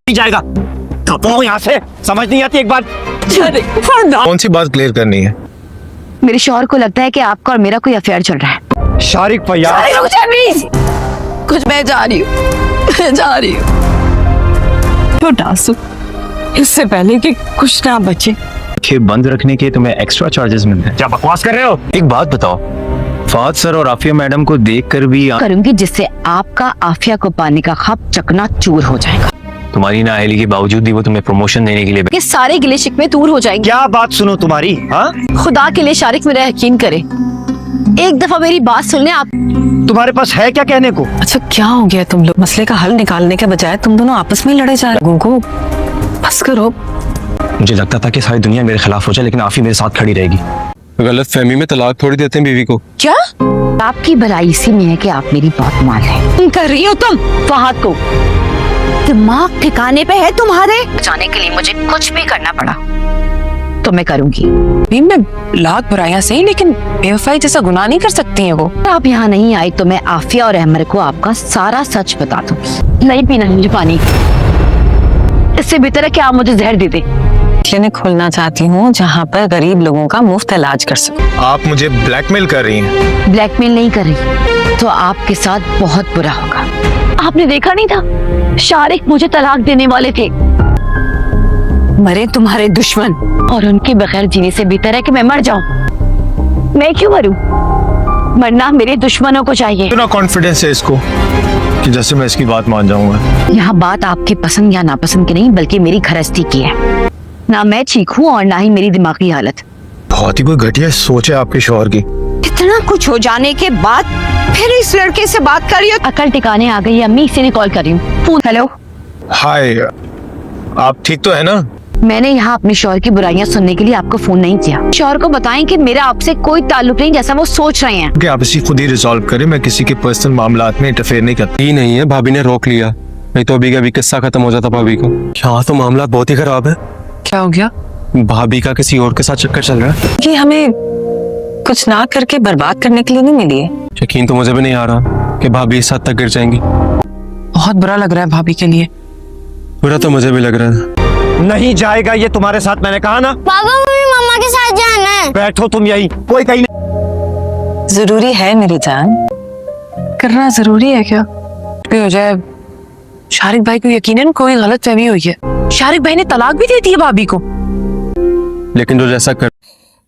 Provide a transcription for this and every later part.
नहीं जाएगा। दबाओ यहाँ से, समझ नहीं आती एक बात। कौन सी बात क्लियर करनी है? मेरे शौहर को लगता है कि आपका और मेरा कोई अफेयर चल रहा है। शारिक भैया, कुछ मैं जा रही हूँ। तो डांसू इससे पहले कि कुछ ना बचे। आंखें बंद रखने के तुम्हें एक्स्ट्रा चार्जेस मिलते हैं। क्या बकवास कर रहे हो? एक बात बताओ, फहद सर और आफिया मैडम को देखकर भी करूंगी जिससे आपका आफिया को पाने का ख्वाब चकनाचूर हो जाएगा। तुम्हारी नाअहली के बावजूद भी वो तुम्हें प्रमोशन देने के लिए ये सारे गिले शिकवे दूर हो जाएंगे। क्या बात सुनो तुम्हारी, हाँ? खुदा के लिए शारिक मेरा यकीन करे, एक दफा मेरी बात सुन ले आप। तुम्हारे पास है क्या कहने को? अच्छा क्या हो गया तुम लोग? मसले का हल निकालने के बजाय तुम दोनों आपस में लड़े जा रहे हो। बस करो। मुझे लगता था कि सारी दुनिया मेरे खिलाफ हो जाए, लेकिन आफी मेरे साथ खड़ी रहेगी। गलत फहमी में तलाक थोड़ी देते हैं बीवी को। क्या? आपकी भलाई इसी में है कि आप मेरी बात मान लें। कर रही हो तुम फहद को? दिमाग ठिकाने पे है तुम्हारे? बचाने के लिए मुझे कुछ भी करना पड़ा तो मैं करूंगी। मैं लाख बुराइयां सही, लेकिन बेवफाई जैसा गुनाह नहीं कर सकती है वो। आप यहाँ नहीं आई तो मैं आफिया और अहमद को आपका सारा सच बता दूंगी। नहीं पीना मुझे पानी, इससे बेहतर है कि आप मुझे जहर दे दे। क्लिनिक खोलना चाहती हूँ जहाँ पर गरीब लोगों का मुफ्त इलाज कर सकूं। आप मुझे ब्लैकमेल कर रही हैं। ब्लैकमेल नहीं कर रही तो आपके साथ बहुत बुरा होगा। आपने देखा नहीं था, शारिक मुझे तलाक देने वाले थे। मरे तुम्हारे दुश्मन, और उनके बगैर जीने से बेहतर है कि मैं मर जाऊं। मैं क्यों मरूं? मरना मेरे दुश्मनों को चाहिए। इतना कॉन्फिडेंस है इसको कि जैसे मैं इसकी बात मान जाऊंगा। यहाँ बात आपके पसंद या नापसंद की नहीं, बल्कि मेरी घरस्ती की है। ना मैं ठीक हूँ और ना ही मेरी दिमागी हालत। बहुत ही कोई घटिया सोच है आपके शौहर की। इतना कुछ हो जाने के बाद फिर इस लड़के से बात कर रही हो? अकल टिकाने आ गई है। अम्मी इसी ने कॉल कर रही हूँ। हेलो, हाय, आप ठीक तो है ना? मैंने यहाँ अपने शौहर की बुराइयां सुनने के लिए आपको फोन नहीं किया। शौहर को बताएं कि मेरा आपसे कोई ताल्लुक नहीं, जैसा वो सोच रहे हैं। कि आप इसी खुद ही रिजॉल्व करें, मैं किसी के पर्सनल मामलात में इंटरफेयर नहीं करता। ही नहीं है, भाभी ने रोक लिया, नहीं तो अभी का भी किस्सा खत्म हो जाता भाभी को। यहाँ तो मामला बहुत ही खराब है। क्या हो गया? भाभी का किसी और के साथ चक्कर चल रहा है। ये हमें कुछ ना करके बर्बाद करने के लिए नहीं मिली है। यकीन तो मुझे भी नहीं आ रहा कि भाभी इस हद तक गिर जाएंगी। बहुत बुरा लग रहा है भाभी के लिए। बुरा तो मुझे भी लग रहा है। नहीं जाएगा ये तुम्हारे साथ, मैंने कहा ना। पापा मुझे मम्मा के साथ जाना है। बैठो तुम यही, कोई कहीं नहीं। जरूरी है मेरी जान, करना जरूरी है। क्या भी हो जाए, शारिक भाई को यकीनन कोई गलत फहमी हुई है। शारिक भाई ने तलाक भी दे दी है भाभी को। लेकिन जो जैसा कर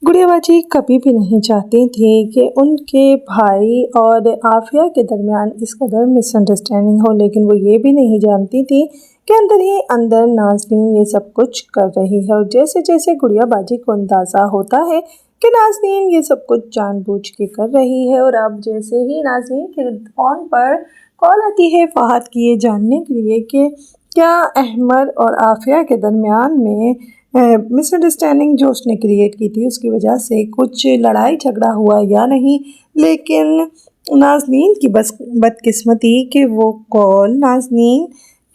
गुड़िया बाजी कभी भी नहीं चाहती थी कि उनके भाई और आफिया के दरमियान इस कदर मिसअंडरस्टैंडिंग हो, लेकिन वो ये भी नहीं जानती थी कि अंदर ही अंदर नाज़नीन ये सब कुछ कर रही है। और जैसे जैसे गुड़िया बाजी को अंदाज़ा होता है कि नाज़नीन ये सब कुछ जानबूझ के कर रही है, और अब जैसे ही नाज़नीन के फ़ोन पर कॉल आती है फहद की ये जानने के लिए कि क्या अहमद और आफिया के दरमियान में मिसअंडरस्टैंडिंग जो उसने क्रिएट की थी उसकी वजह से कुछ लड़ाई झगड़ा हुआ या नहीं। लेकिन नाज़नीन की बस बदकिस्मती कि वो कॉल नाज़नीन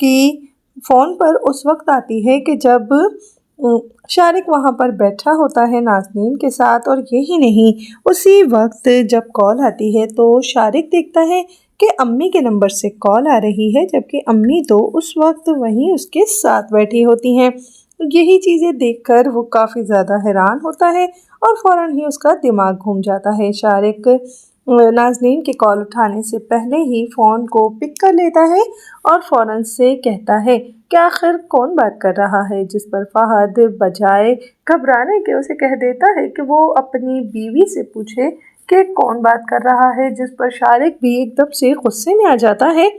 की फ़ोन पर उस वक्त आती है कि जब शारिक वहाँ पर बैठा होता है नाज़नीन के साथ। और यही नहीं, उसी वक्त जब कॉल आती है तो शारिक देखता है कि अम्मी के नंबर से कॉल आ रही है, जबकि अम्मी तो उस वक्त वहीं उसके साथ बैठी होती हैं। यही चीज़ें देखकर वो काफ़ी ज़्यादा हैरान होता है और फ़ौरन ही उसका दिमाग घूम जाता है। शारिक नाज़नीन के कॉल उठाने से पहले ही फ़ोन को पिक कर लेता है और फ़ौरन से कहता है कि आखिर कौन बात कर रहा है, जिस पर फहद बजाय घबराने के उसे कह देता है कि वो अपनी बीवी से पूछे कि कौन बात कर रहा है, जिस पर शारिक भी एकदम से गुस्से में आ जाता है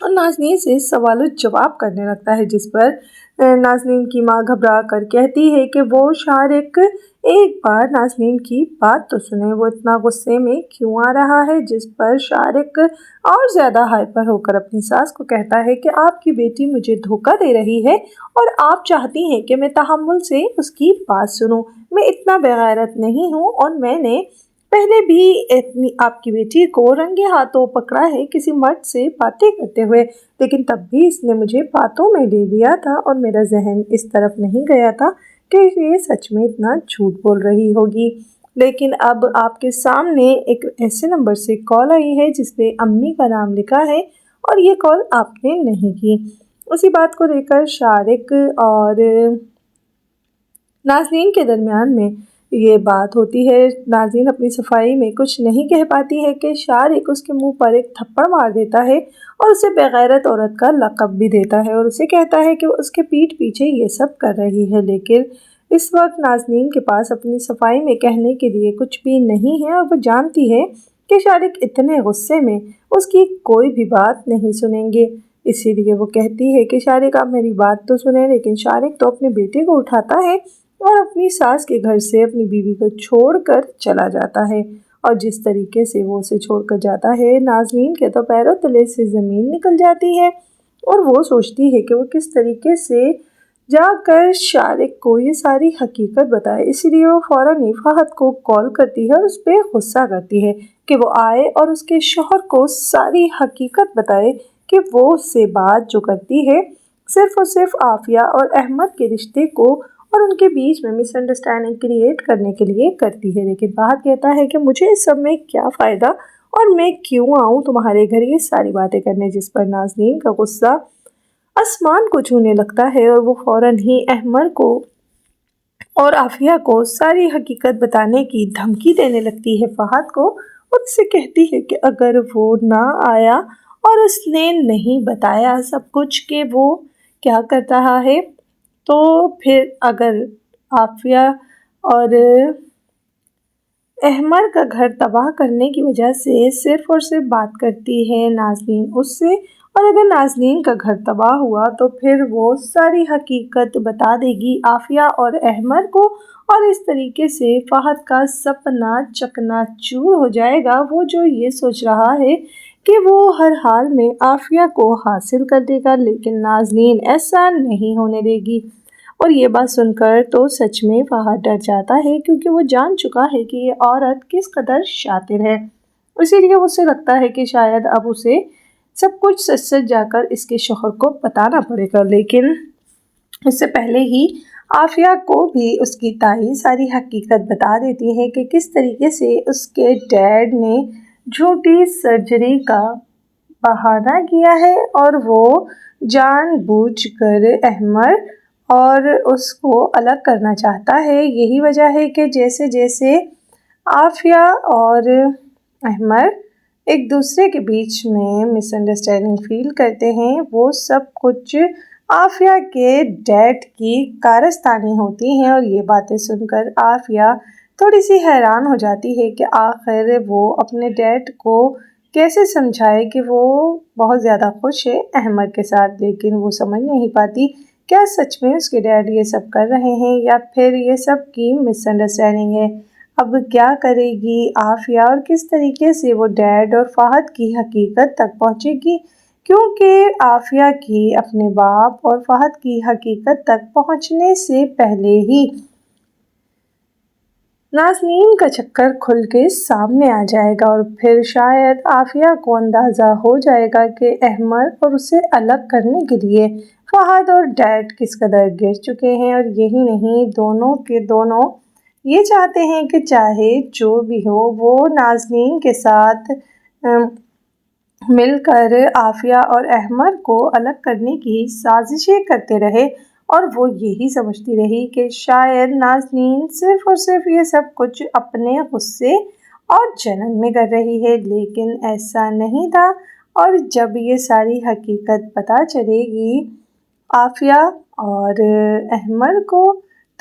और नाज़नीन से सवाल जवाब करने लगता है, जिस पर नाज़नीन की माँ घबरा कर कहती है कि वो शारिक एक बार नाज़नीन की बात तो सुने, वो इतना गुस्से में क्यों आ रहा है। जिस पर शारिक और ज़्यादा हाइपर होकर अपनी सास को कहता है कि आपकी बेटी मुझे धोखा दे रही है और आप चाहती हैं कि मैं तहम्मुल से उसकी बात सुनूं। मैं इतना बेगैरत नहीं हूँ और मैंने पहले भी आपकी बेटी को रंगे हाथों पकड़ा है किसी मर्द से बातें करते हुए, लेकिन तब भी इसने मुझे बातों में ले लिया था और मेरा जहन इस तरफ नहीं गया था कि ये सच में इतना झूठ बोल रही होगी। लेकिन अब आपके सामने एक ऐसे नंबर से कॉल आई है जिस पे अम्मी का नाम लिखा है और ये कॉल आपने नहीं की। उसी बात को लेकर शारिक और नाज़नीन के दरमियान में ये बात होती है। नाज़नीन अपनी सफाई में कुछ नहीं कह पाती है कि शारिक उसके मुंह पर एक थप्पड़ मार देता है और उसे बेगैरत औरत का लक़ब भी देता है और उसे कहता है कि वो उसके पीठ पीछे ये सब कर रही है। लेकिन इस वक्त नाज़नीन के पास अपनी सफाई में कहने के लिए कुछ भी नहीं है और वो जानती है कि शारिक इतने गुस्से में उसकी कोई भी बात नहीं सुनेंगे। इसीलिए वो कहती है कि शारिक आप मेरी बात तो सुने। लेकिन शारिक तो अपने बेटे को उठाता है और अपनी सास के घर से अपनी बीवी को छोड़कर चला जाता है। और जिस तरीके से वो उसे छोड़कर जाता है, नाज़नीन के तो पैरों तले से ज़मीन निकल जाती है और वो सोचती है कि वो किस तरीके से जाकर शारिक को ये सारी हकीकत बताए। इसीलिए वो फ़ौरन ही फ़हद को कॉल करती है और उस पर गुस्सा करती है कि वो आए और उसके शौहर को सारी हकीकत बताए कि वो उससे बात जो करती है सिर्फ़ और सिर्फ आफिया और अहमद के रिश्ते को और उनके बीच में मिसअंडरस्टैंडिंग क्रिएट करने के लिए करती है। लेकिन फ़हद कहता है कि मुझे इस सब में क्या फ़ायदा और मैं क्यों आऊँ तुम्हारे घर ये सारी बातें करने। जिस पर नाज़नीन का गुस्सा आसमान को छूने लगता है और वो फ़ौरन ही अहमद को और आफिया को सारी हकीकत बताने की धमकी देने लगती है फ़हद को और उससे कहती है कि अगर वो ना आया और उसने नहीं बताया सब कुछ कि वो क्या कर रहा है, तो फिर अगर आफिया और अहमद का घर तबाह करने की वजह से सिर्फ़ और सिर्फ बात करती है नाज़नीन उससे, और अगर नाज़नीन का घर तबाह हुआ तो फिर वो सारी हकीकत बता देगी आफिया और अहमद को और इस तरीके से फ़हद का सपना चकनाचूर हो जाएगा। वो जो ये सोच रहा है कि वो हर हाल में आफिया को हासिल कर देगा, लेकिन नाज़नीन ऐसा नहीं होने देगी। और ये बात सुनकर तो सच में फ़हद डर जाता है क्योंकि वो जान चुका है कि ये औरत किस कदर शातिर है। इसीलिए उसे लगता है कि शायद अब उसे सब कुछ सच सच जाकर इसके शौहर को बताना पड़ेगा। लेकिन इससे पहले ही आफिया को भी उसकी ताई सारी हकीकत बता देती है कि किस तरीके से उसके डैड ने झूठी सर्जरी का बहाना किया है और वो जानबूझकर अहमद और उसको अलग करना चाहता है। यही वजह है कि जैसे जैसे आफिया और अहमद एक दूसरे के बीच में मिसअंडरस्टैंडिंग फील करते हैं, वो सब कुछ आफिया के डैड की कारस्तानी होती हैं। और ये बातें सुनकर आफिया थोड़ी सी हैरान हो जाती है कि आखिर वो अपने डैड को कैसे समझाए कि वो बहुत ज़्यादा खुश है अहमद के साथ। लेकिन वो समझ नहीं पाती क्या सच में उसके डैड ये सब कर रहे हैं या फिर ये सब की मिसअंडरस्टैंडिंग है। अब क्या करेगी आफिया और किस तरीके से वो डैड और फ़हद की हकीकत तक पहुँचेगी, क्योंकि आफिया की अपने बाप और फ़हद की हकीकत तक पहुँचने से पहले ही नाज़नीन का चक्कर खुल के सामने आ जाएगा और फिर शायद आफिया को अंदाज़ा हो जाएगा कि अहमद और उसे अलग करने के लिए फ़हद और डैड किस कदर गिर चुके हैं। और यही नहीं, दोनों के दोनों ये चाहते हैं कि चाहे जो भी हो वो नाज़नीन के साथ मिलकर आफिया और अहमद को अलग करने की साजिशें करते रहे। और वो यही समझती रही कि शायद नाज़नीन सिर्फ़ और सिर्फ ये सब कुछ अपने गुस्से और जलन में कर रही है, लेकिन ऐसा नहीं था। और जब ये सारी हकीकत पता चलेगी आफिया और अहमद को,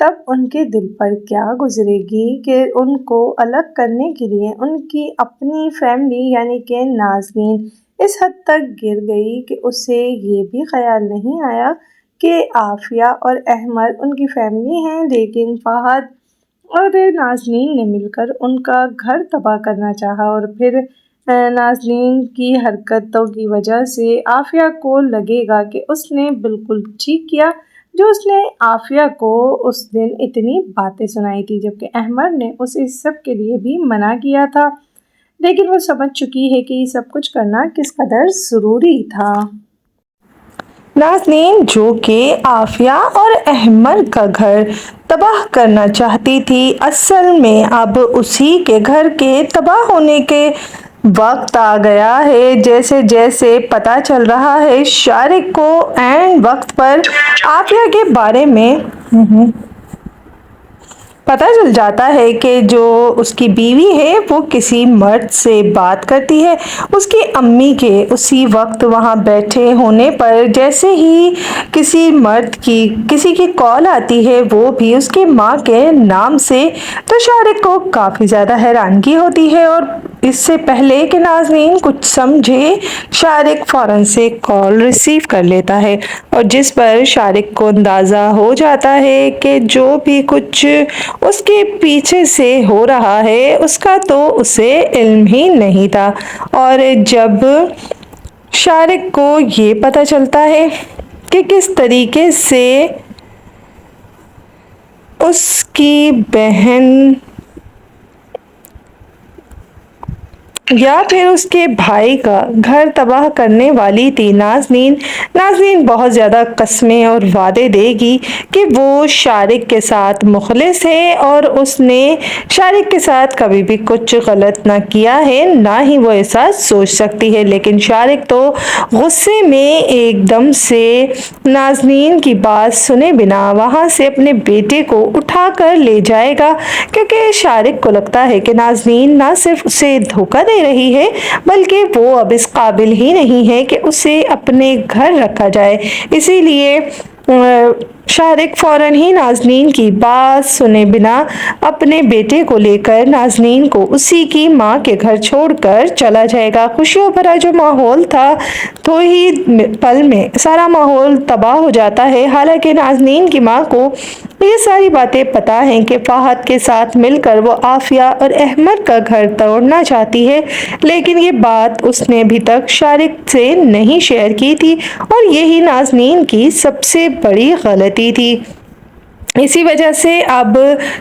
तब उनके दिल पर क्या गुजरेगी कि उनको अलग करने के लिए उनकी अपनी फैमिली यानी कि नाज़नीन इस हद तक गिर गई कि उसे ये भी ख्याल नहीं आया कि आफिया और अहमद उनकी फैमिली हैं, लेकिन फ़हद और नाज़नीन ने मिलकर उनका घर तबाह करना चाहा। और फिर नाज़नीन की हरकतों की वजह से आफिया को लगेगा कि उसने बिल्कुल ठीक किया जो उसने आफिया को उस दिन इतनी बातें सुनाई थी, जबकि अहमद ने उसे इस सब के लिए भी मना किया था। लेकिन वो समझ चुकी है कि ये सब कुछ करना किस कदर ज़रूरी था। नाज़नीन जो कि आफिया और अहमद का घर तबाह करना चाहती थी, असल में अब उसी के घर के तबाह होने के वक्त आ गया है। जैसे जैसे पता चल रहा है शारिक को एंड वक्त पर आफिया के बारे में पता चल जाता है कि जो उसकी बीवी है वो किसी मर्द से बात करती है। उसकी अम्मी के उसी वक्त वहाँ बैठे होने पर जैसे ही किसी की कॉल आती है, वो भी उसकी माँ के नाम से, तो शारिक को काफ़ी ज़्यादा हैरानगी होती है। और इससे पहले कि नाज़नीन कुछ समझे, शारिक फ़ौरन से कॉल रिसीव कर लेता है और जिस पर शारिक को अंदाज़ा हो जाता है कि जो भी कुछ उसके पीछे से हो रहा है उसका तो उसे इल्म ही नहीं था। और जब शारिक को ये पता चलता है कि किस तरीके से उसकी बहन या फिर उसके भाई का घर तबाह करने वाली थी नाज़नीन बहुत ज़्यादा कस्में और वादे देगी कि वो शारिक के साथ मुखलिस है और उसने शारिक के साथ कभी भी कुछ गलत ना किया है, ना ही वो ऐसा सोच सकती है। लेकिन शारिक तो गुस्से में एकदम से नाज़नीन की बात सुने बिना वहाँ से अपने बेटे को उठा कर ले जाएगा, क्योंकि शारिक को लगता है कि नाज़नीन ना सिर्फ उसे धोखा दे रही है बल्कि वो अब इस काबिल ही नहीं है कि उसे अपने घर रखा जाए। इसीलिए शारिक फ़ौरन ही नाज़नीन की बात सुने बिना अपने बेटे को लेकर नाज़नीन को उसी की माँ के घर छोड़कर चला जाएगा। खुशियों भरा जो माहौल था, तो ही पल में सारा माहौल तबाह हो जाता है। हालांकि नाज़नीन की माँ को ये सारी बातें पता हैं कि फ़हद के साथ मिलकर वो आफिया और अहमद का घर तोड़ना चाहती है, लेकिन ये बात उसने अभी तक शारिक से नहीं शेयर की थी और यही नाज़नीन की सबसे बड़ी गलती थी। इसी वजह से अब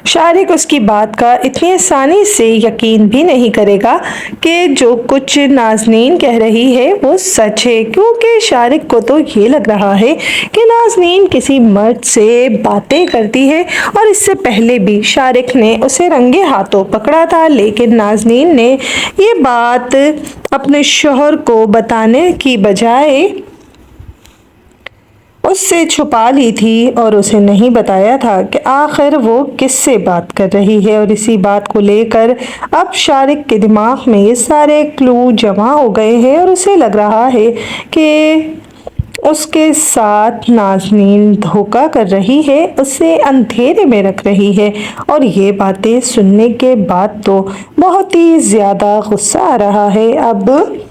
शारिक उसकी बात का इतनी आसानी से यकीन भी नहीं करेगा कि जो कुछ नाज़नीन कह रही है वो सच है, क्योंकि शारिक को तो ये लग रहा है कि नाज़नीन किसी मर्द से बातें करती है और इससे पहले भी शारिक ने उसे रंगे हाथों पकड़ा था, लेकिन नाज़नीन ने ये बात अपने शौहर को बताने की बजाय उससे छुपा ली थी और उसे नहीं बताया था कि आखिर वो किससे बात कर रही है। और इसी बात को लेकर अब शारिक के दिमाग में ये सारे क्लू जमा हो गए हैं और उसे लग रहा है कि उसके साथ नाज़नीन धोखा कर रही है, उसे अंधेरे में रख रही है। और ये बातें सुनने के बाद तो बहुत ही ज़्यादा गुस्सा आ रहा है अब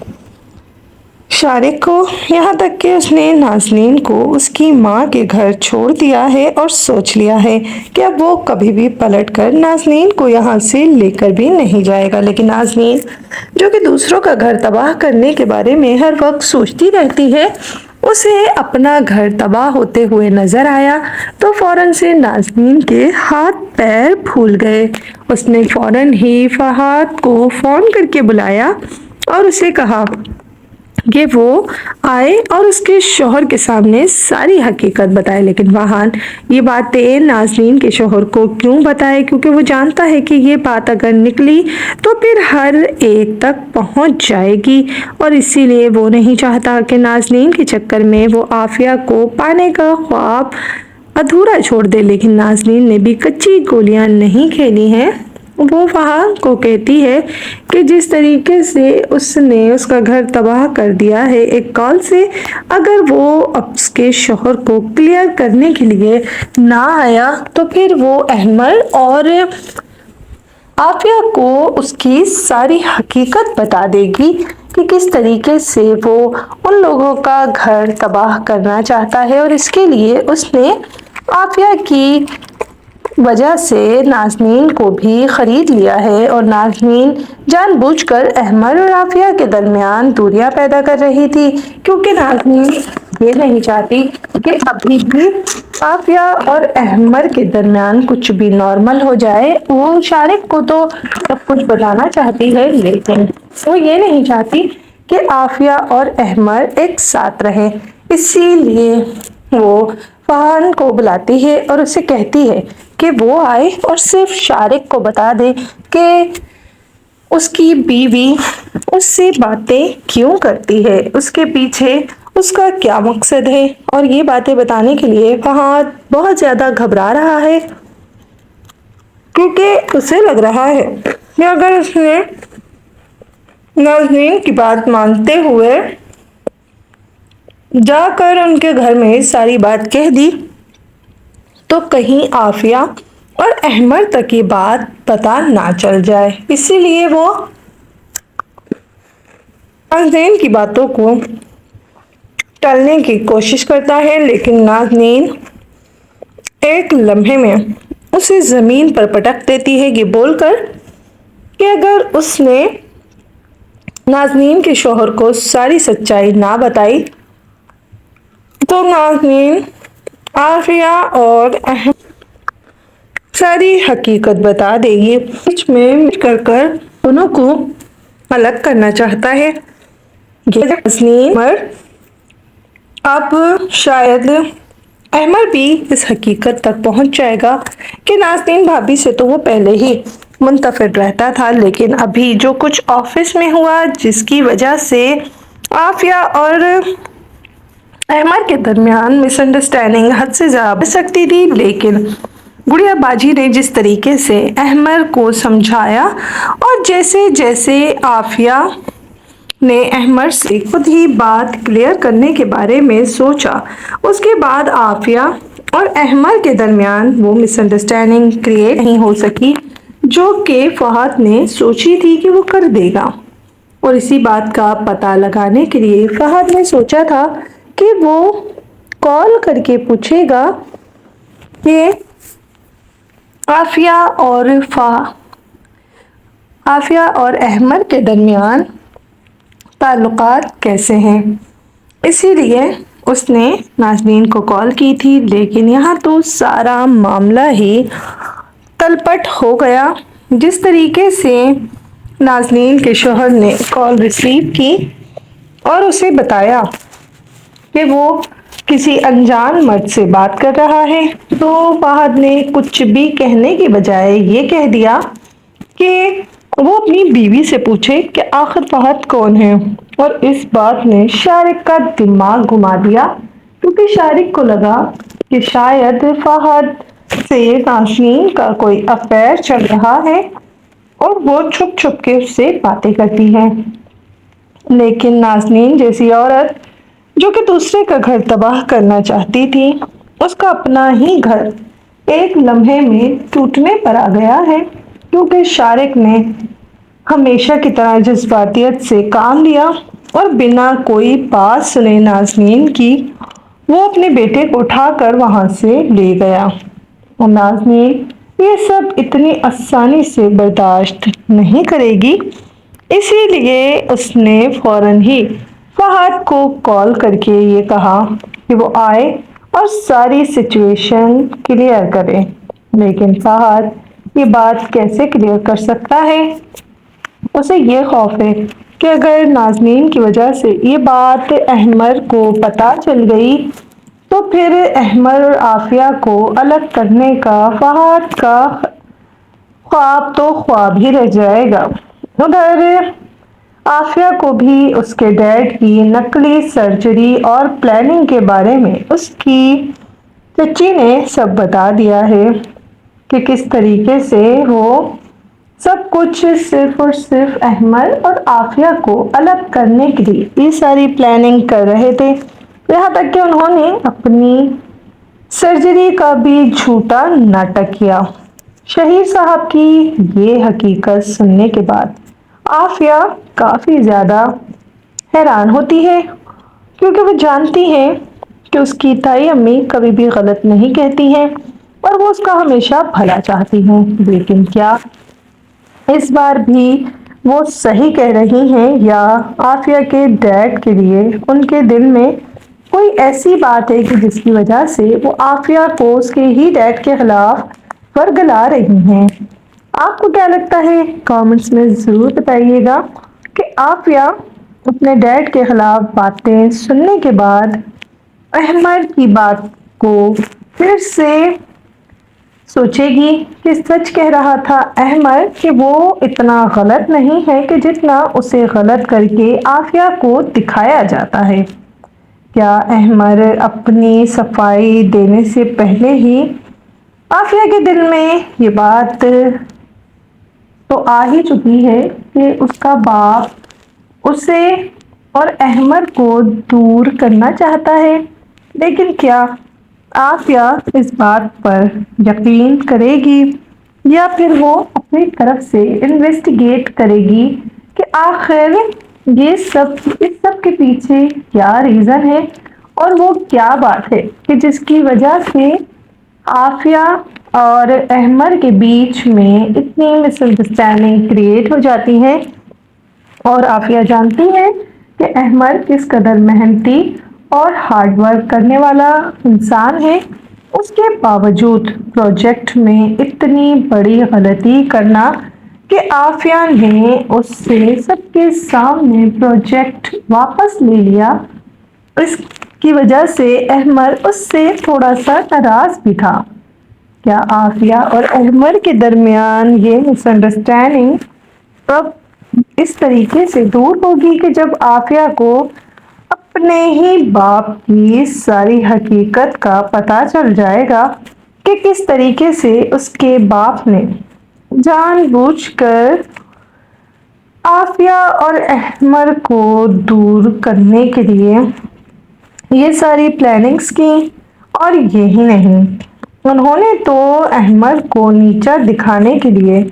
शारिक को, यहाँ तक कि उसने नाज़नीन को उसकी माँ के घर छोड़ दिया है और सोच लिया है कि अब वो कभी भी पलटकर नाज़नीन को यहाँ से लेकर भी नहीं जाएगा। लेकिन नाज़नीन, जो कि दूसरों का घर तबाह करने के बारे में हर वक्त सोचती रहती है, उसे अपना घर तबाह होते हुए नजर आया तो फौरन से नाज़नीन के हाथ पैर फूल गए। उसने फौरन ही फहद को फ़ोन करके बुलाया और उसे कहा कि वो आए और उसके शौहर के सामने सारी हकीकत बताए। लेकिन फहद ये बातें नाज़नीन के शौहर को क्यों बताए, क्योंकि वो जानता है कि ये बात अगर निकली तो फिर हर एक तक पहुंच जाएगी और इसीलिए वो नहीं चाहता कि नाज़नीन के चक्कर में वो आफिया को पाने का ख्वाब अधूरा छोड़ दे। लेकिन नाज़नीन ने भी कच्ची गोलियां नहीं खेली हैं। वो फहद को कहती है कि जिस तरीके से उसने उसका घर तबाह कर दिया है एक कॉल से, अगर वो उसके शौहर को क्लियर करने के लिए ना आया तो फिर वो अहमद और आफिया को उसकी सारी हकीकत बता देगी कि किस तरीके से वो उन लोगों का घर तबाह करना चाहता है। और इसके लिए उसने आफिया की वजह से नाज़नीन को भी ख़रीद लिया है और नाज़नीन जानबूझकर अहमद और आफिया के दरमियान दूरियां पैदा कर रही थी, क्योंकि नाज़नीन ये नहीं चाहती कि अभी भी आफिया और अहमद के दरमियान कुछ भी नॉर्मल हो जाए। वो शारिक को तो सब कुछ बताना चाहती है, लेकिन वो ये नहीं चाहती कि आफिया और अहमद एक साथ रहें। इसीलिए वो फहद को बुलाती है और उसे कहती है कि वो आए और सिर्फ शारिक को बता दे कि اس کی بیوی اس سے باتیں کیوں کرتی ہے، اس کے پیچھے اس کا کیا مقصد ہے، اور یہ باتیں بتانے کے لیے فہد بہت زیادہ گھبرا رہا ہے، کیونکہ اسے لگ رہا ہے کہ اگر اس نے نازنین کی بات مانتے ہوئے جا کر ان کے گھر میں ساری بات کہہ دی تو کہیں عافیہ اور احمد تک یہ بات پتہ نہ چل جائے، اسی لیے وہ نازنین کی باتوں کو ٹالنے کی کوشش کرتا ہے، لیکن نازنین ایک لمحے میں اسے زمین پر پٹک دیتی ہے، یہ بول کر کہ اگر اس نے نازنین کے شوہر کو ساری سچائی نہ بتائی تو نازنین عافیہ اور ساری حقیقت بتا دے گی، بیچ میں کر دونوں کو الگ کرنا چاہتا ہے۔ یہ نازنین اب شاید احمد بھی اس حقیقت تک پہنچ جائے گا کہ نازنین بھابھی سے تو وہ پہلے ہی منتفر رہتا تھا، لیکن ابھی جو کچھ آفس میں ہوا جس کی وجہ سے عافیہ اور احمد کے درمیان مس انڈرسٹینڈنگ حد سے زیادہ بڑھ سکتی تھی، لیکن گڑیا باجی نے جس طریقے سے احمد کو سمجھایا اور جیسے جیسے عافیہ نے احمد سے خود ہی بات کلیئر کرنے کے بارے میں سوچا، اس کے بعد عافیہ اور احمد کے درمیان وہ مس انڈرسٹینڈنگ کریٹ نہیں ہو سکی جو کہ فہد نے سوچی تھی کہ وہ کر دے گا، اور اسی بات کا پتہ لگانے کے لیے فہد نے سوچا تھا کہ وہ کال کر کے پوچھے گا کہ عافیہ اور احمد کے درمیان تعلقات کیسے ہیں، اسی لیے اس نے نازنین کو کال کی تھی، لیکن یہاں تو سارا معاملہ ہی تلپٹ ہو گیا۔ جس طریقے سے نازنین کے شوہر نے کال ریسیو کی اور اسے بتایا کہ وہ کسی انجان مرد سے بات کر رہا ہے، تو فہد نے کچھ بھی کہنے کے بجائے یہ کہہ دیا کہ وہ اپنی بیوی سے پوچھے کہ آخر فہد کون ہے، اور اس بات نے شارق کا دماغ گھما دیا، کیونکہ شارق کو لگا کہ شاید فہد سے نازنین کا کوئی افیئر چل رہا ہے اور وہ چھپ چھپ کے اس سے باتیں کرتی ہے، لیکن نازنین جیسی عورت جو کہ دوسرے کا گھر تباہ کرنا چاہتی تھی، اس کا اپنا ہی گھر ایک لمحے میں ٹوٹنے پر آ گیا ہے، کیونکہ شارق نے ہمیشہ کی طرح جذباتیت سے کام لیا اور بنا کوئی بات سنے نازنین کی وہ اپنے بیٹے کو اٹھا کر وہاں سے لے گیا، اور نازنین یہ سب اتنی آسانی سے برداشت نہیں کرے گی، اسی لیے اس نے فوراً ہی فہد کو کال کر کے یہ کہا کہ وہ آئے اور ساری سچویشن کلیئر کرے، لیکن فہد یہ بات کیسے کلیئر کر سکتا ہے؟ اسے یہ خوف ہے کہ اگر نازنین کی وجہ سے یہ بات احمد کو پتہ چل گئی تو پھر احمد اور عافیہ کو الگ کرنے کا فہد کا خواب تو خواب ہی رہ جائے گا۔ ادھر عافیہ کو بھی اس کے ڈیڈ کی نقلی سرجری اور پلاننگ کے بارے میں اس کی چچی نے سب بتا دیا ہے کہ کس طریقے سے وہ سب کچھ صرف اور صرف احمد اور عافیہ کو الگ کرنے کے لیے یہ ساری پلاننگ کر رہے تھے، یہاں تک کہ انہوں نے اپنی سرجری کا بھی جھوٹا ناٹک کیا۔ شہیر صاحب کی یہ حقیقت سننے کے بعد عافیہ کافی زیادہ حیران ہوتی ہے، کیونکہ وہ جانتی ہے کہ اس کی تائی امی کبھی بھی غلط نہیں کہتی ہیں اور وہ اس کا ہمیشہ بھلا چاہتی ہیں، لیکن کیا اس بار بھی وہ صحیح کہہ رہی ہیں یا عافیہ کے ڈیڈ کے لیے ان کے دل میں کوئی ایسی بات ہے کہ جس کی وجہ سے وہ عافیہ کو اس کے ہی ڈیڈ کے خلاف ورگلا رہی ہیں؟ آپ کو کیا لگتا ہے؟ کامنٹس میں ضرور بتائیے گا کہ عافیہ اپنے ڈیڈ کے خلاف باتیں سننے کے بعد احمد کی بات کو پھر سے سوچے گی کہ سچ کہہ رہا تھا احمر کہ وہ اتنا غلط نہیں ہے کہ جتنا اسے غلط کر کے عافیہ کو دکھایا جاتا ہے۔ کیا احمر اپنی صفائی دینے سے پہلے ہی عافیہ کے دل میں یہ بات تو آ ہی چکی ہے کہ اس کا باپ اسے اور احمر کو دور کرنا چاہتا ہے، لیکن کیا عافیہ اس بات پر یقین کرے گی یا پھر وہ اپنی طرف سے انویسٹیگیٹ کرے گی کہ آخر اس سب کے پیچھے کیا ریزن ہے اور وہ کیا بات ہے کہ جس کی وجہ سے عافیہ اور احمر کے بیچ میں اتنی مس انڈرسٹینڈنگ کریٹ ہو جاتی ہے۔ اور عافیہ جانتی ہے کہ احمر کس قدر محنتی اور ہارڈ ورک کرنے والا انسان ہے، اس کے باوجود پروجیکٹ میں اتنی بڑی غلطی کرنا کہ عافیہ نے اس سے سب کے سامنے پروجیکٹ واپس لے لیا، اس کی وجہ سے احمر اس سے تھوڑا سا ناراض بھی تھا۔ کیا عافیہ اور احمر کے درمیان یہ مس انڈرسٹینڈنگ اب اس طریقے سے دور ہوگی کہ جب عافیہ کو اپنے ہی باپ کی ساری حقیقت کا پتہ چل جائے گا کہ کس طریقے سے اس کے باپ نے جان بوجھ کر عافیہ اور احمر کو دور کرنے کے لیے یہ ساری پلاننگز کی۔ اور یہی نہیں، انہوں نے تو احمر کو نیچا دکھانے کے لیے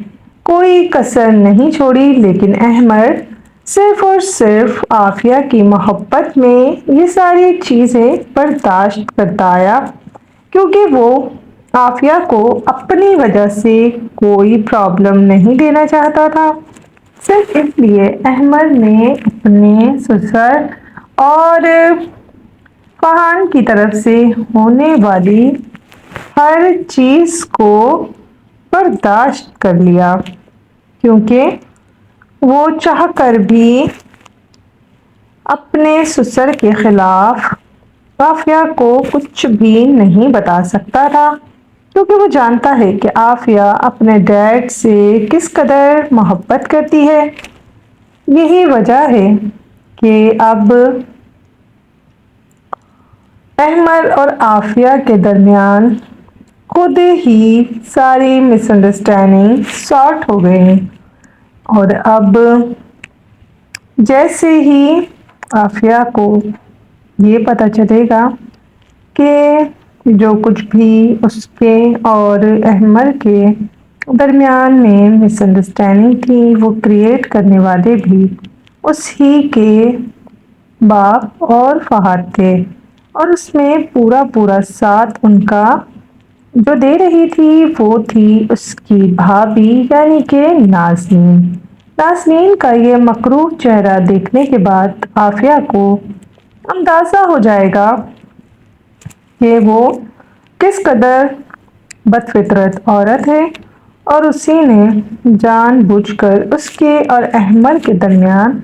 کوئی کسر نہیں چھوڑی، لیکن احمر صرف اور صرف عافیہ کی محبت میں یہ ساری چیزیں برداشت کرتا آیا، کیونکہ وہ عافیہ کو اپنی وجہ سے کوئی پرابلم نہیں دینا چاہتا تھا۔ صرف اس لیے احمر نے اپنے سسر اور فہان کی طرف سے ہونے والی ہر چیز کو برداشت کر لیا، کیونکہ وہ چاہ کر بھی اپنے سسر کے خلاف عافیہ کو کچھ بھی نہیں بتا سکتا تھا، کیونکہ وہ جانتا ہے کہ عافیہ اپنے ڈیڈ سے کس قدر محبت کرتی ہے۔ یہی وجہ ہے کہ اب احمر اور عافیہ کے درمیان خود ہی ساری مس انڈرسٹینڈنگ سارٹ ہو گئی، اور اب جیسے ہی عافیہ کو یہ پتہ چلے گا کہ جو کچھ بھی اس کے اور احمر کے درمیان میں مس انڈرسٹینڈنگ تھی وہ کریٹ کرنے والے بھی اس ہی کے باپ اور فہد تھے، اور اس میں پورا ساتھ ان کا جو دے رہی تھی وہ تھی اس کی بھابھی یعنی کہ نازنین کا یہ مکروہ چہرہ دیکھنے کے بعد عافیہ کو اندازہ ہو جائے گا کہ وہ کس قدر بد فطرت عورت ہے، اور اسی نے جان بوجھ کر اس کے اور احمر کے درمیان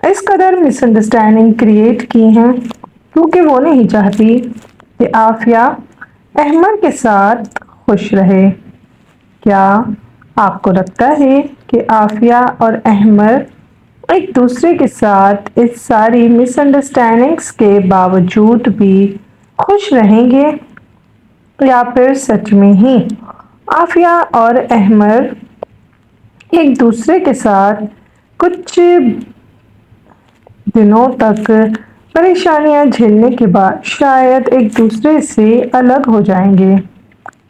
اس قدر مس انڈرسٹینڈنگ کریٹ کی ہیں، کیونکہ وہ نہیں چاہتی کہ عافیہ احمر کے ساتھ خوش رہے۔ کیا آپ کو لگتا ہے کہ عافیہ اور احمر ایک دوسرے کے ساتھ اس ساری مس انڈرسٹینڈنگز کے باوجود بھی خوش رہیں گے، یا پھر سچ میں ہی عافیہ اور احمر ایک دوسرے کے ساتھ کچھ دنوں تک پریشانیاں جھیلنے کے بعد شاید ایک دوسرے سے الگ ہو جائیں گے؟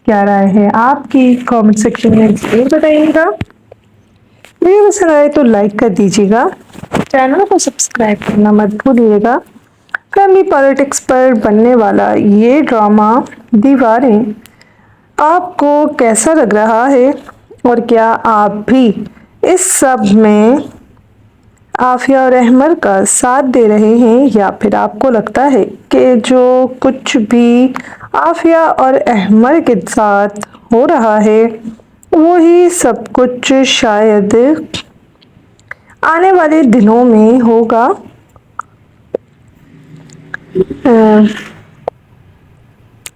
کیا رائے ہے آپ کی؟ کامنٹ سیکشن میں ضرور بتائیے گا۔ ویڈیو پسند آئے تو لائک کر دیجیے گا، چینل کو سبسکرائب کرنا مت بھولیے گا۔ فیملی پالیٹکس پر بننے والا یہ ڈرامہ دیواریں آپ کو کیسا لگ رہا ہے، اور کیا آپ بھی اس سب میں عافیہ اور احمر کا ساتھ دے رہے ہیں، یا پھر آپ کو لگتا ہے کہ جو کچھ بھی عافیہ اور احمر کے ساتھ ہو رہا ہے وہی سب کچھ شاید آنے والے دنوں میں ہوگا؟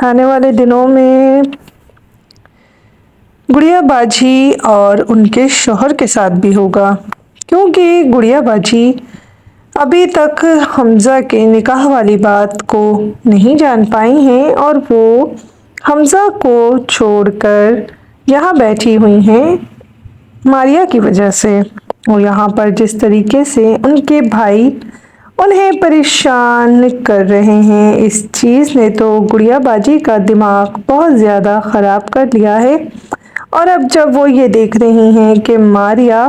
آنے والے دنوں میں गुड़िया बाजी और उनके शौहर के साथ भी होगा, क्योंकि गुड़िया बाजी अभी तक हमज़ा के निकाह वाली बात को नहीं जान पाई हैं और वो हमज़ा को छोड़कर यहाँ बैठी हुई हैं मारिया की वजह से। और यहाँ पर जिस तरीके से उनके भाई उन्हें परेशान कर रहे हैं, इस चीज़ ने तो गुड़िया बाजी का दिमाग बहुत ज़्यादा ख़राब कर लिया है। और अब जब वो ये देख रही हैं कि मारिया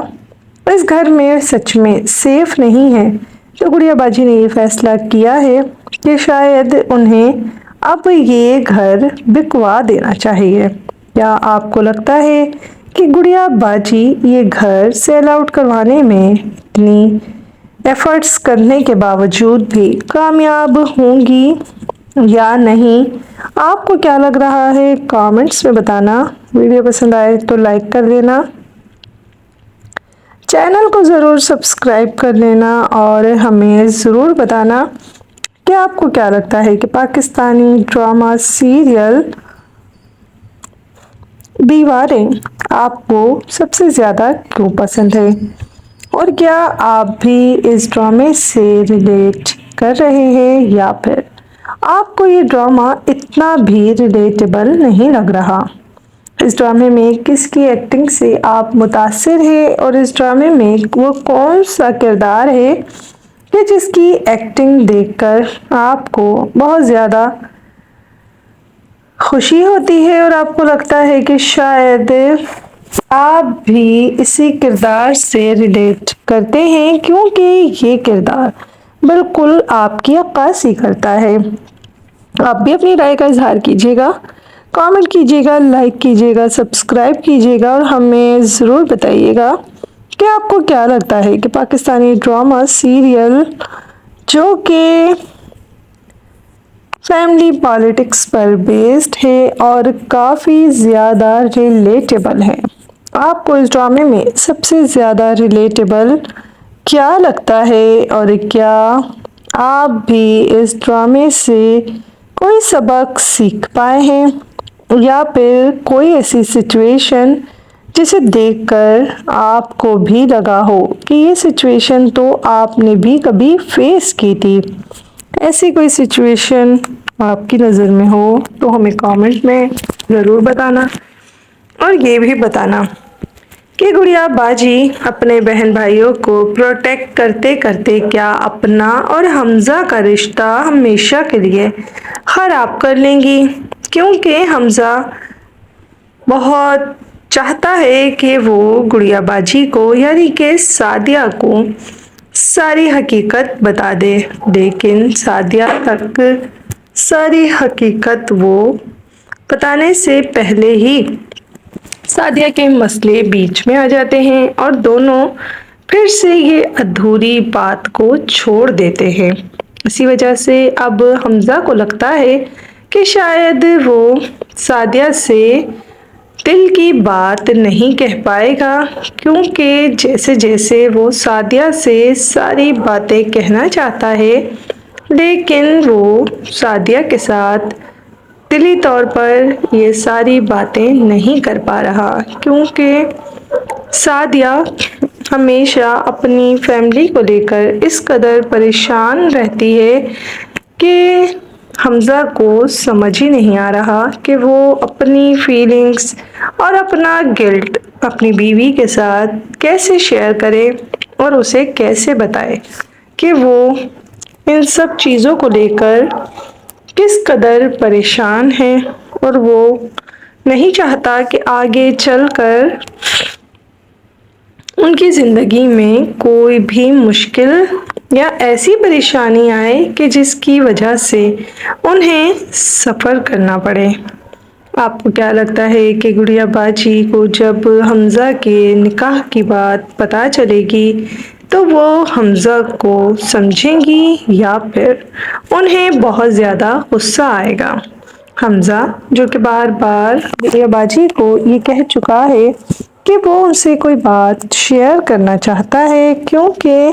इस घर में सच में सेफ नहीं है, तो गुड़िया बाजी ने ये फैसला किया है कि शायद उन्हें अब ये घर बिकवा देना चाहिए। क्या आपको लगता है कि गुड़िया बाजी ये घर सेल आउट करवाने में इतनी एफर्ट्स करने के बावजूद भी कामयाब होंगी या नहीं? आपको क्या लग रहा है कमेंट्स में बताना। वीडियो पसंद आए तो लाइक कर देना, चैनल को ज़रूर सब्सक्राइब कर लेना और हमें ज़रूर बताना कि आपको क्या लगता है कि पाकिस्तानी ड्रामा सीरियल दीवारें आपको सबसे ज़्यादा क्यों पसंद है, और क्या आप भी इस ड्रामे से रिलेट कर रहे हैं या फिर आपको ये ड्रामा इतना भी रिलेटेबल नहीं लग रहा। इस ड्रामे में किसकी एक्टिंग से आप मुतासिर हैं और इस ड्रामे में वो कौन सा किरदार है कि जिसकी एक्टिंग देखकर आपको बहुत ज़्यादा खुशी होती है और आपको लगता है कि शायद आप भी इसी किरदार से रिलेट करते हैं, क्योंकि ये किरदार बिल्कुल आपकी अक्कासी करता है। आप भी अपनी राय का इजहार कीजिएगा, कमेंट कीजिएगा, लाइक कीजिएगा, सब्सक्राइब कीजिएगा और हमें ज़रूर बताइएगा कि आपको क्या लगता है कि पाकिस्तानी ड्रामा सीरियल जो कि फैमिली पॉलिटिक्स पर बेस्ड है और काफ़ी ज़्यादा रिलेटेबल है, आपको इस ड्रामे में सबसे ज़्यादा रिलेटेबल क्या लगता है, और क्या आप भी इस ड्रामे से कोई सबक सीख पाए हैं या फिर कोई ऐसी सिचुएशन जिसे देखकर आपको भी लगा हो कि ये सिचुएशन तो आपने भी कभी फेस की थी। ऐसी कोई सिचुएशन आपकी नज़र में हो तो हमें कमेंट में ज़रूर बताना और ये भी बताना कि गुड़िया बाजी अपने बहन भाइयों को प्रोटेक्ट करते करते क्या अपना और हमज़ा का रिश्ता हमेशा के लिए ख़राब कर लेंगी, क्योंकि हमज़ा बहुत चाहता है कि वो गुड़िया बाजी को यानी कि सादिया को सारी हकीकत बता दे, लेकिन सादिया तक सारी हकीकत वो बताने से पहले ही सादिया के मसले बीच में आ जाते हैं और दोनों फिर से ये अधूरी बात को छोड़ देते हैं। इसी वजह से अब हमज़ा को लगता है कि शायद वो सादिया से दिल की बात नहीं कह पाएगा, क्योंकि जैसे जैसे वो सादिया से सारी बातें कहना चाहता है, लेकिन वो सादिया के साथ दिली तौर पर ये सारी बातें नहीं कर पा रहा, क्योंकि सादिया हमेशा अपनी फैमिली को लेकर इस कदर परेशान रहती है कि हमज़ा को समझ ही नहीं आ रहा कि वो अपनी फीलिंग्स और अपना गिल्ट अपनी बीवी के साथ कैसे शेयर करे और उसे कैसे बताए कि वो इन सब चीज़ों को लेकर किस कदर परेशान है और वो नहीं चाहता कि आगे चलकर उनकी ज़िंदगी में कोई भी मुश्किल या ऐसी परेशानी आए कि जिसकी वजह से उन्हें सफ़र करना पड़े। आपको क्या लगता है कि गुड़िया बाजी को जब हमज़ा के निकाह की बात पता चलेगी तो वो हमज़ा को समझेंगी या फिर उन्हें बहुत ज़्यादा गुस्सा आएगा? हमज़ा जो कि बार बार गुड़िया बाजी को ये कह चुका है कि वो उनसे कोई बात शेयर करना चाहता है, क्योंकि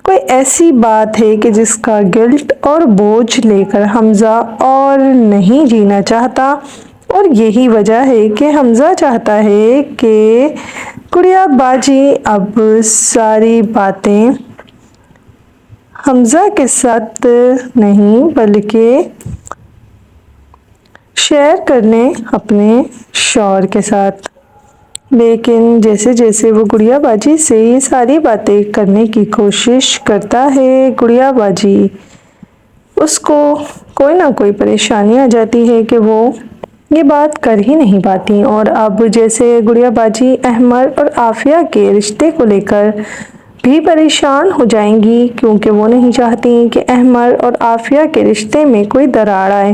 कोई ऐसी बात है कि जिसका गिल्ट और बोझ लेकर हमज़ा और नहीं जीना चाहता। اور یہی وجہ ہے کہ حمزہ چاہتا ہے کہ گڑیا باجی اب ساری باتیں حمزہ کے ساتھ نہیں بلکہ شیئر کرنے اپنے شوہر کے ساتھ۔ لیکن جیسے جیسے وہ گڑیا باجی سے یہ ساری باتیں کرنے کی کوشش کرتا ہے، گڑیا باجی اس کو کوئی نہ کوئی پریشانی آ جاتی ہے کہ وہ یہ بات کر ہی نہیں پاتی۔ اور اب جیسے گڑیا باجی احمر اور عافیہ کے رشتے کو لے کر بھی پریشان ہو جائیں گی، کیونکہ وہ نہیں چاہتی کہ احمر اور عافیہ کے رشتے میں کوئی دراڑ آئے۔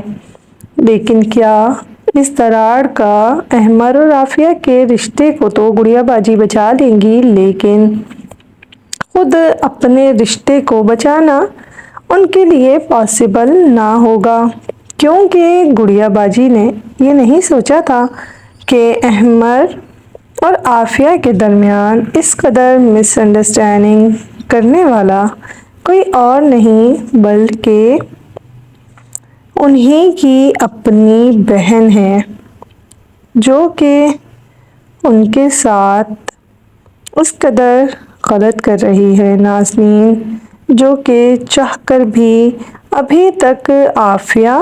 لیکن کیا اس دراڑ کا احمر اور عافیہ کے رشتے کو تو گڑیا باجی بچا لیں گی، لیکن خود اپنے رشتے کو بچانا ان کے لیے پاسبل نہ ہوگا، کیونکہ گڑیا باجی نے یہ نہیں سوچا تھا کہ احمر اور عافیہ کے درمیان اس قدر مس انڈرسٹینڈنگ کرنے والا کوئی اور نہیں بلکہ انہی کی اپنی بہن ہے، جو کہ ان کے ساتھ اس قدر غلط کر رہی ہے۔ ناظرین، جو کہ چاہ کر بھی ابھی تک عافیہ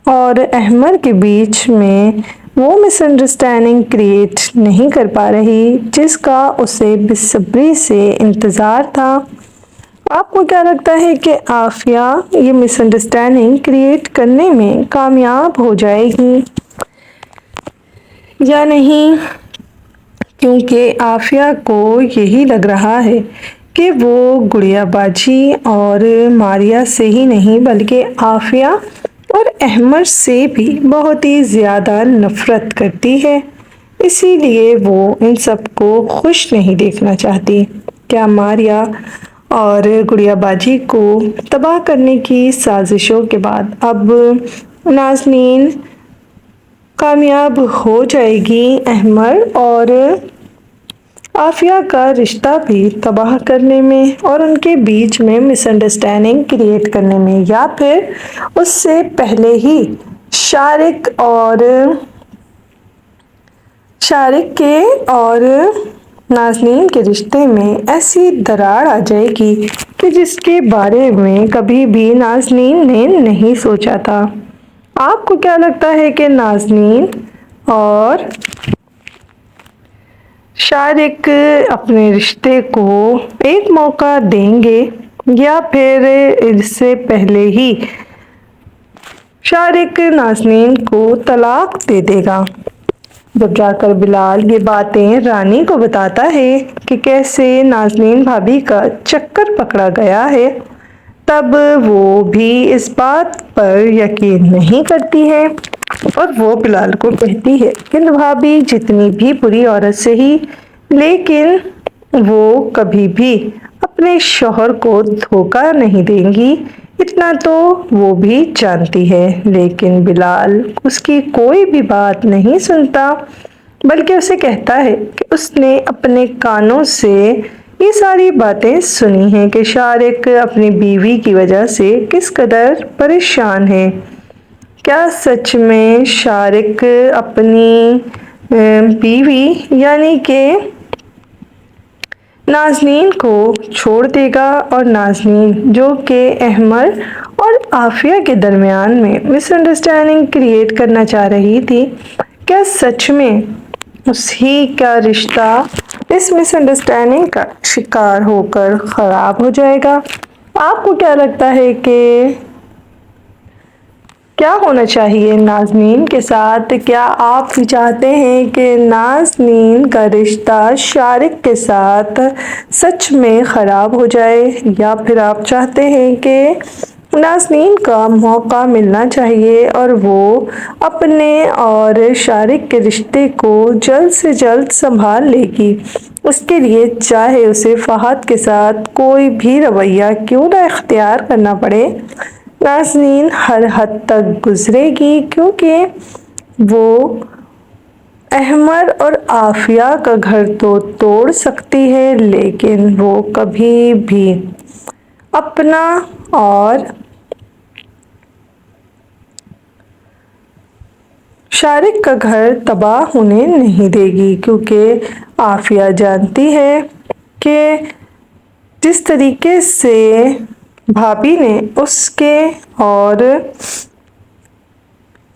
اور احمر کے بیچ میں وہ مس انڈرسٹینڈنگ کریٹ نہیں کر پا رہی جس کا اسے بے صبری سے انتظار تھا۔ آپ کو کیا لگتا ہے کہ عافیہ یہ مس انڈرسٹینڈنگ کریٹ کرنے میں کامیاب ہو جائے گی یا نہیں؟ کیونکہ عافیہ کو یہی لگ رہا ہے کہ وہ گڑیا باجی اور ماریا سے ہی نہیں بلکہ عافیہ اور احمر سے بھی بہت ہی زیادہ نفرت کرتی ہے، اسی لیے وہ ان سب کو خوش نہیں دیکھنا چاہتی۔ کیا ماریا اور گڑیا باجی کو تباہ کرنے کی سازشوں کے بعد اب نازنین کامیاب ہو جائے گی احمر اور عافیہ کا رشتہ بھی تباہ کرنے میں اور ان کے بیچ میں مس انڈرسٹینڈنگ کریٹ کرنے میں، یا پھر اس سے پہلے ہی شارق کے اور نازنین کے رشتے میں ایسی دراڑ آ جائے گی کہ جس کے بارے میں کبھی بھی نازنین نے نہیں سوچا تھا۔ آپ کو کیا لگتا ہے کہ نازنین اور شارق اپنے رشتے کو ایک موقع دیں گے یا پھر اس سے پہلے ہی شارق نازنین کو طلاق دے دے گا؟ جب جا کر بلال یہ باتیں رانی کو بتاتا ہے کہ کیسے نازنین بھابی کا چکر پکڑا گیا ہے، تب وہ بھی اس بات پر یقین نہیں کرتی ہے اور وہ بلال کو کہتی ہے کہ بھابی جتنی بھی بری عورت سہی، لیکن وہ کبھی بھی اپنے شوہر کو دھوکہ نہیں دیں گی، اتنا تو وہ بھی جانتی ہے۔ لیکن بلال اس کی کوئی بھی بات نہیں سنتا بلکہ اسے کہتا ہے کہ اس نے اپنے کانوں سے یہ ساری باتیں سنی ہیں کہ شارق اپنی بیوی کی وجہ سے کس قدر پریشان ہے۔ کیا سچ میں شارق اپنی بیوی یعنی کہ نازنین کو چھوڑ دے گا؟ اور نازنین جو کہ احمر اور عافیہ کے درمیان میں مس انڈرسٹینڈنگ کریٹ کرنا چاہ رہی تھی، کیا سچ میں اسی کا رشتہ اس مس انڈرسٹینڈنگ کا شکار ہو کر خراب ہو جائے گا؟ آپ کو کیا لگتا ہے کہ کیا ہونا چاہیے نازنین کے ساتھ؟ کیا آپ چاہتے ہیں کہ نازنین کا رشتہ شارق کے ساتھ سچ میں خراب ہو جائے، یا پھر آپ چاہتے ہیں کہ نازنین کا موقع ملنا چاہیے اور وہ اپنے اور شارق کے رشتے کو جلد سے جلد سنبھال لے گی، اس کے لیے چاہے اسے فہد کے ساتھ کوئی بھی رویہ کیوں نہ اختیار کرنا پڑے، نازنین ہر حد تک گزرے گی، کیونکہ وہ احمر اور عافیہ کا گھر تو توڑ سکتی ہے لیکن وہ کبھی بھی اپنا اور शारिक का घर तबाह होने नहीं देगी, क्योंकि आफिया जानती है कि जिस तरीके से भाभी ने उसके और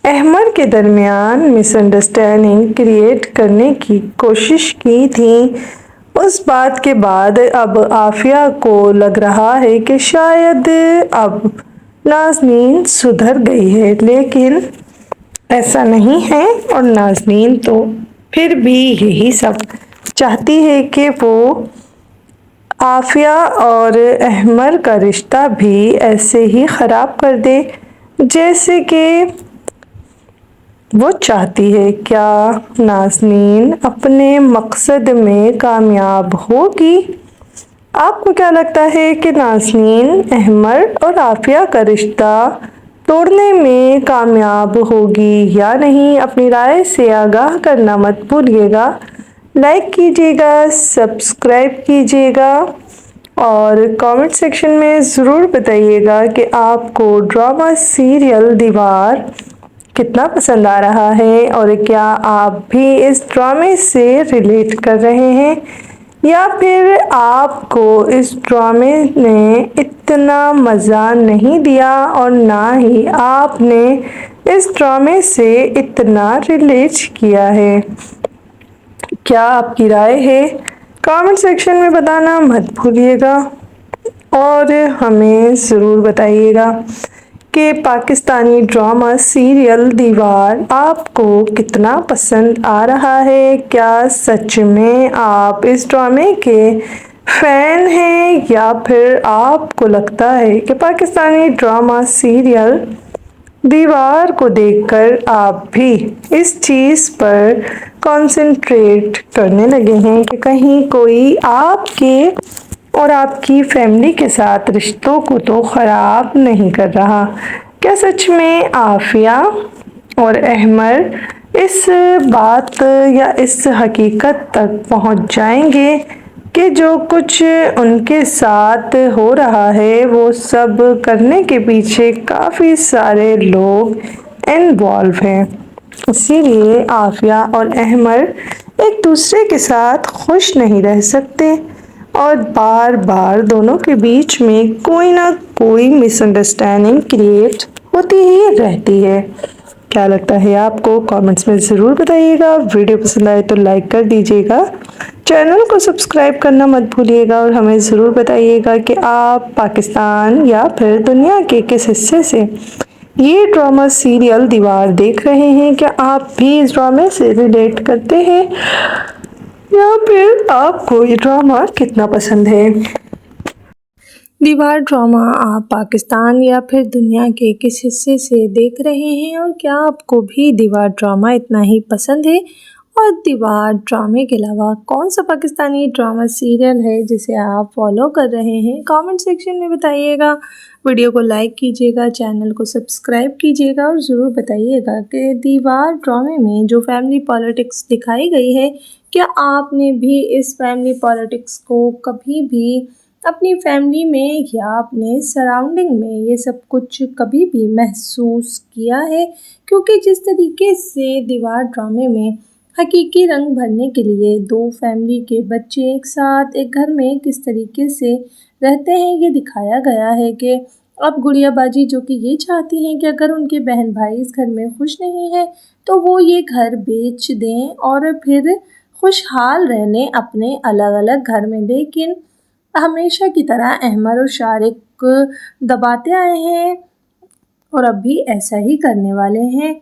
अहमर के दरमियान मिसअंडरस्टैंडिंग क्रिएट करने की कोशिश की थी, उस बात के बाद अब आफिया को लग रहा है कि शायद अब नाज़नीन सुधर गई है, लेकिन ऐसा नहीं है। और नाज़नीन तो फिर भी यही सब चाहती है कि वो आफिया और अहमर का रिश्ता भी ऐसे ही ख़राब कर दे जैसे कि वो चाहती है। क्या नाज़नीन अपने मकसद में कामयाब होगी? आपको क्या लगता है कि नाज़नीन अहमर और आफिया का रिश्ता तोड़ने में कामयाब होगी या नहीं? अपनी राय से आगाह करना मत भूलिएगा। लाइक कीजिएगा, सब्सक्राइब कीजिएगा और कमेंट सेक्शन में ज़रूर बताइएगा कि आपको ड्रामा सीरियल दीवार कितना पसंद आ रहा है और क्या आप भी इस ड्रामे से रिलेट कर रहे हैं या फिर आपको इस ड्रामे ने इतना मज़ा नहीं दिया और ना ही आपने इस ड्रामे से इतना रिलेट किया है। क्या आपकी राय है? कमेंट सेक्शन में बताना मत भूलिएगा और हमें ज़रूर बताइएगा कि पाकिस्तानी ड्रामा सीरियल दीवार आपको कितना पसंद आ रहा है। क्या सच में आप इस ड्रामे के फ़ैन हैं या फिर आपको लगता है कि पाकिस्तानी ड्रामा सीरियल दीवार को देखकर आप भी इस चीज़ पर कंसंट्रेट करने लगे हैं कि कहीं कोई आपके और आपकी फैमिली के साथ रिश्तों को तो ख़राब नहीं कर रहा? क्या सच में आफिया और अहमर इस बात या इस हकीकत तक पहुंच जाएंगे कि जो कुछ उनके साथ हो रहा है वो सब करने के पीछे काफ़ी सारे लोग इन्वॉल्व हैं? इसीलिए आफिया और अहमर एक दूसरे के साथ खुश नहीं रह सकते और बार बार दोनों के बीच में कोई ना कोई मिसअंडरस्टैंडिंग क्रिएट होती ही रहती है। क्या लगता है आपको? कमेंट्स में ज़रूर बताइएगा। वीडियो पसंद आए तो लाइक कर दीजिएगा, चैनल को सब्सक्राइब करना मत भूलिएगा और हमें ज़रूर बताइएगा कि आप पाकिस्तान या फिर दुनिया के किस हिस्से से ये ड्रामा सीरियल दीवार देख रहे हैं। क्या आप भी इस ड्रामे से रिलेट करते हैं या फिर आपको ये ड्रामा कितना पसंद है? दीवार ड्रामा आप पाकिस्तान या फिर दुनिया के किस हिस्से से देख रहे हैं और क्या आपको भी दीवार ड्रामा इतना ही पसंद है? और दीवार ड्रामे के अलावा कौन सा पाकिस्तानी ड्रामा सीरियल है जिसे आप फॉलो कर रहे हैं? कमेंट सेक्शन में बताइएगा। वीडियो को लाइक कीजिएगा, चैनल को सब्सक्राइब कीजिएगा और ज़रूर बताइएगा कि दीवार ड्रामे में जो फैमिली पॉलिटिक्स दिखाई गई है, क्या आपने भी इस फैमिली पॉलिटिक्स को कभी भी अपनी फैमिली में या अपने सराउंडिंग में ये सब कुछ कभी भी महसूस किया है? क्योंकि जिस तरीके से दीवार ड्रामे में हकीकी रंग भरने के लिए दो फैमिली के बच्चे एक साथ एक घर में किस तरीके से रहते हैं ये दिखाया गया है कि अब गुड़िया बाजी जो कि ये चाहती हैं कि अगर उनके बहन भाई इस घर में खुश नहीं है तो वो ये घर बेच दें और फिर खुशहाल रहने अपने अलग अलग घर में। लेकिन हमेशा की तरह अहमर और शारिक दबाते आए हैं और अब भी ऐसा ही करने वाले हैं।